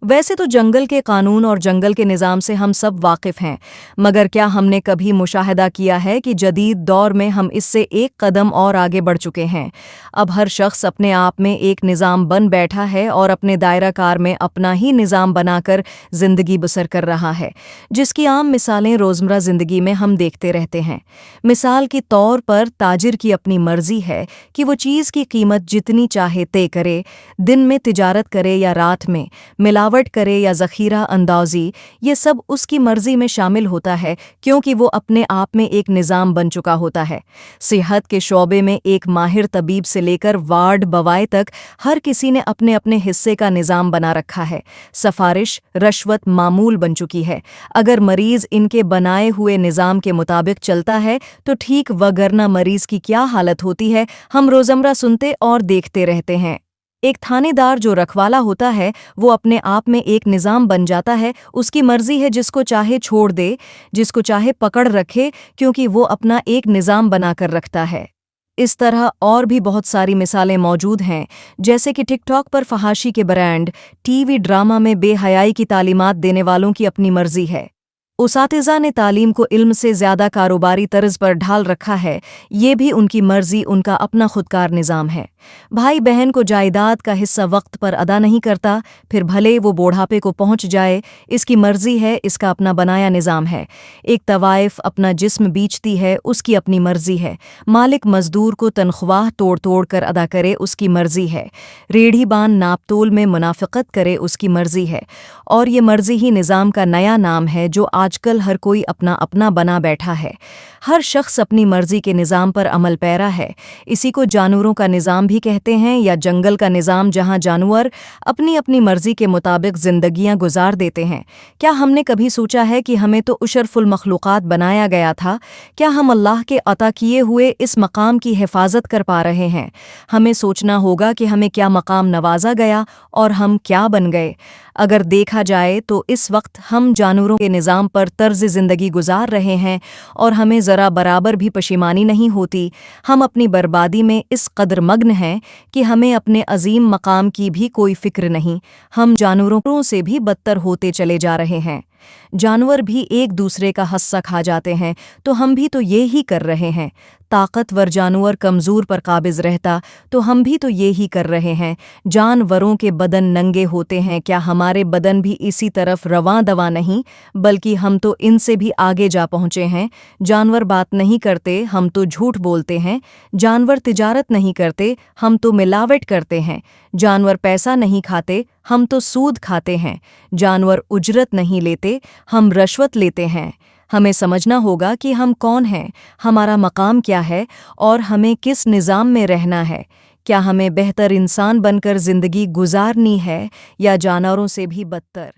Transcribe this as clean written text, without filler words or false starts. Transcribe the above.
वैसे तो जंगल के कानून और जंगल के निज़ाम से हम सब वाकिफ़ हैं, मगर क्या हमने कभी मुशाहिदा किया है कि जदीद दौर में हम इससे एक कदम और आगे बढ़ चुके हैं। अब हर शख्स अपने आप में एक निज़ाम बन बैठा है और अपने दायरा कार में अपना ही निज़ाम बनाकर ज़िंदगी बसर कर रहा है, जिसकी आम मिसालें रोज़मर्रा ज़िंदगी में हम देखते रहते हैं। मिसाल के तौर पर ताजिर की अपनी मर्ज़ी है कि वो चीज़ की कीमत जितनी चाहे तय करे, दिन में तिजारत करे या रात में, मिलावट करे या ज़ख़ीरा अंदाज़ी, ये सब उसकी मर्ज़ी में शामिल होता है क्योंकि वो अपने आप में एक निज़ाम बन चुका होता है। सेहत के शोबे में एक माहिर तबीब से लेकर वार्ड बवाए तक हर किसी ने अपने अपने हिस्से का निज़ाम बना रखा है। सफारिश, रश्वत मामूल बन चुकी है। अगर मरीज़ इनके बनाए हुए निज़ाम के मुताबिक चलता है तो ठीक, वगरना मरीज़ की क्या हालत होती है हम रोज़मर्रा सुनते और देखते रहते हैं। एक थानेदार जो रखवाला होता है वो अपने आप में एक निज़ाम बन जाता है। उसकी मर्ज़ी है जिसको चाहे छोड़ दे, जिसको चाहे पकड़ रखे, क्योंकि वो अपना एक निज़ाम बनाकर रखता है। इस तरह और भी बहुत सारी मिसालें मौजूद हैं, जैसे कि टिकटॉक पर फहाशी के ब्रांड, टीवी ड्रामा में बेहयाई की तालीमात देने वालों की अपनी मर्ज़ी है। उसातिज़ा ने तालीम को इल्म से ज़्यादा कारोबारी तर्ज पर ढाल रखा है, ये भी उनकी मर्ज़ी, उनका अपना खुदकार निज़ाम है। भाई बहन को जायदाद का हिस्सा वक्त पर अदा नहीं करता, फिर भले वो बूढ़ापे को पहुंच जाए, इसकी मर्ज़ी है, इसका अपना बनाया निज़ाम है। एक तवाइफ अपना जिस्म बेचती है, उसकी अपनी मर्ज़ी है। मालिक मज़दूर को तनख्वाह तोड़ तोड़ कर अदा करे, उसकी मर्ज़ी है। रेढ़ीबान नापतोल में मुनाफ़िक़त करे, उसकी मर्ज़ी है। और ये मर्ज़ी ही निज़ाम का नया नाम है जो आजकल हर कोई अपना अपना बना बैठा है। हर शख्स अपनी मर्ज़ी के निज़ाम पर अमल पैरा है। इसी को जानवरों का निज़ाम भी कहते हैं, या जंगल का निज़ाम, जहाँ जानवर अपनी अपनी मर्ज़ी के मुताबिक ज़िंदगियाँ गुजार देते हैं। क्या हमने कभी सोचा है कि हमें तो अशरफुल मखलूक़ात बनाया गया था? क्या हम अल्लाह के अता किए हुए इस मकाम की हिफाजत कर पा रहे हैं? हमें सोचना होगा कि हमें क्या मकाम नवाजा गया और हम क्या बन गए। अगर देखा जाए तो इस वक्त हम जानवरों के निज़ाम पर तर्ज़ ज़िंदगी गुजार रहे हैं और हमें ज़रा बराबर भी पशिमानी नहीं होती। हम अपनी बर्बादी में इस कदर मग्न हैं कि हमें अपने अजीम मकाम की भी कोई फ़िक्र नहीं। हम जानवरों से भी बदतर होते चले जा रहे हैं। जानवर भी एक दूसरे का हस्सा खा जाते हैं, तो हम भी तो ये ही कर रहे हैं। ताकतवर जानवर कमज़ोर पर काबिज़ रहता, तो हम भी तो ये ही कर रहे हैं। जानवरों के बदन नंगे होते हैं, क्या हमारे बदन भी इसी तरफ रवां दवा नहीं? बल्कि हम तो इनसे भी आगे जा पहुँचे हैं। जानवर बात नहीं करते, हम तो झूठ बोलते हैं। जानवर तिजारत नहीं करते, हम तो मिलावट करते हैं। जानवर पैसा नहीं खाते, हम तो सूद खाते हैं। जानवर उजरत नहीं लेते, हम रश्वत लेते हैं। हमें समझना होगा कि हम कौन हैं, हमारा मकाम क्या है और हमें किस निज़ाम में रहना है। क्या हमें बेहतर इंसान बनकर ज़िंदगी गुजारनी है या जानवरों से भी बदतर?